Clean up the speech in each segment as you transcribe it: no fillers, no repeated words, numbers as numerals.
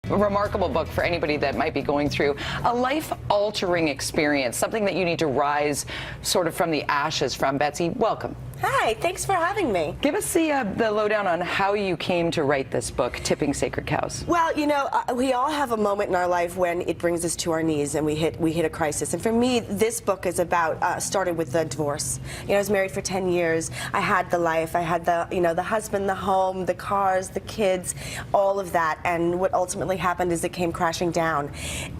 remarkable book for anybody that might be going through a life-altering experience, something that you need to rise sort of from the ashes from. Betsy, welcome. Hi, thanks for having me. Give us the lowdown on how you came to write this book, Tipping Sacred Cows. Well, you know, we all have a moment in our life when it brings us to our knees and we hit a crisis. And for me, this book is about, started with the divorce. You know, I was married for 10 years. I had the life. I had the, you know, the husband, the home, the cars, the kids, all of that. And what ultimately happened is it came crashing down.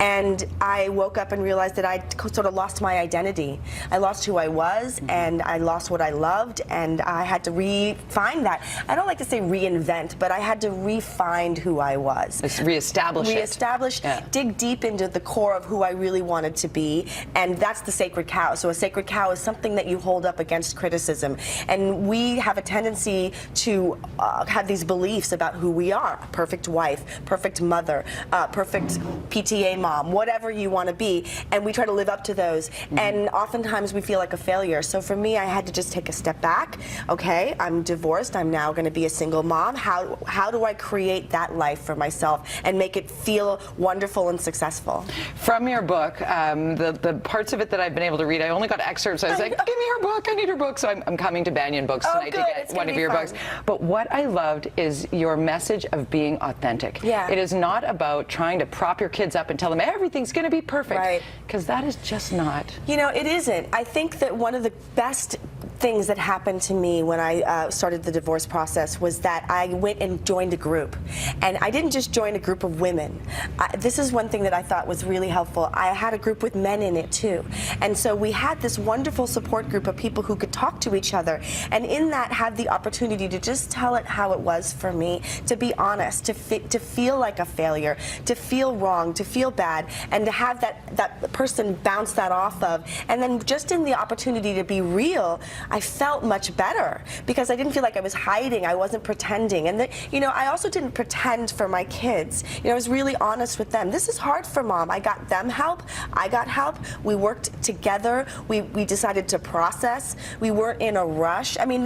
And I woke up and realized that I sort of lost my identity. I lost who I was, and I lost what I loved. And I had to refine that. I don't like to say reinvent, but I had to refine who I was. Reestablish it. Reestablish, dig deep into the core of who I really wanted to be, and that's the sacred cow. So a sacred cow is something that you hold up against criticism. And we have a tendency to have these beliefs about who we are. Perfect wife, perfect mother, perfect PTA mom, whatever you want to be, and we try to live up to those. And oftentimes we feel like a failure. So for me, I had to just take a step back. Okay, I'm divorced. I'm now going to be a single mom. How do I create that life for myself and make it feel wonderful and successful? From your book, the parts of it that I've been able to read, I only got excerpts. I was like, give me her book. I need her book. So I'm coming to Banyan Books tonight to get one of your books. But what I loved is your message of being authentic. Yeah. It is not about trying to prop your kids up and tell them everything's going to be perfect. Right. Because that is just not. You know, it isn't. I think that one of the best things that happened to me when I started the divorce process was that I went and joined a group. And I didn't just join a group of women. This is one thing that I thought was really helpful. I had a group with men in it too. And so we had this wonderful support group of people who could talk to each other. And in that had the opportunity to just tell it how it was for me, to be honest, to feel like a failure, to feel wrong, to feel bad, and to have that person bounce that off of. And then just in the opportunity to be real, I felt much better because I didn't feel like I was hiding. I wasn't pretending. And you know, I also didn't pretend for my kids. You know, I was really honest with them. This is hard for mom. I got them help. I got help. We worked together. We decided to process. We weren't in a rush. I mean,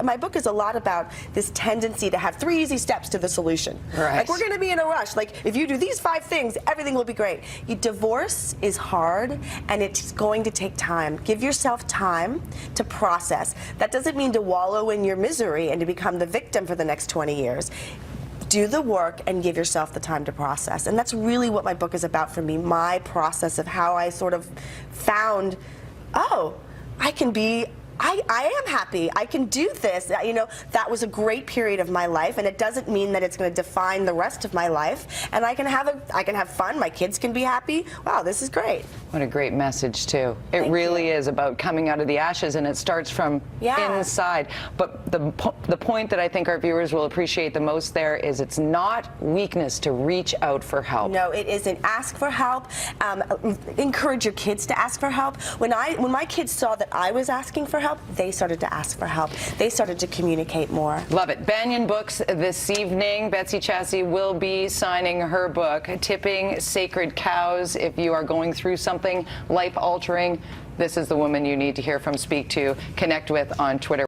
my book is a lot about this tendency to have 3 easy steps to the solution. Right. Like, we're going to be in a rush. Like, if you do these 5 things, everything will be great. Divorce is hard, and it's going to take time. Give yourself time to process. That doesn't mean to wallow in your misery and to become the victim for the next 20 years. Do the work and give yourself the time to process. And that's really what my book is about for me, my process of how I sort of found, oh, I can be I am happy. I can do this. You know, that was a great period of my life, and it doesn't mean that it's going to define the rest of my life. And I can have fun. My kids can be happy. Wow, this is great. What a great message too. It really is about coming out of the ashes, and it starts from inside. But the point that I think our viewers will appreciate the most there is it's not weakness to reach out for help. No, it isn't. Ask for help. Encourage your kids to ask for help. When my kids saw that I was asking for help, they started to ask for help. They started to communicate more. Love it. Banyan Books this evening. Betsy Chasse will be signing her book, Tipping Sacred Cows. If you are going through something life-altering, this is the woman you need to hear from, speak to, connect with on Twitter.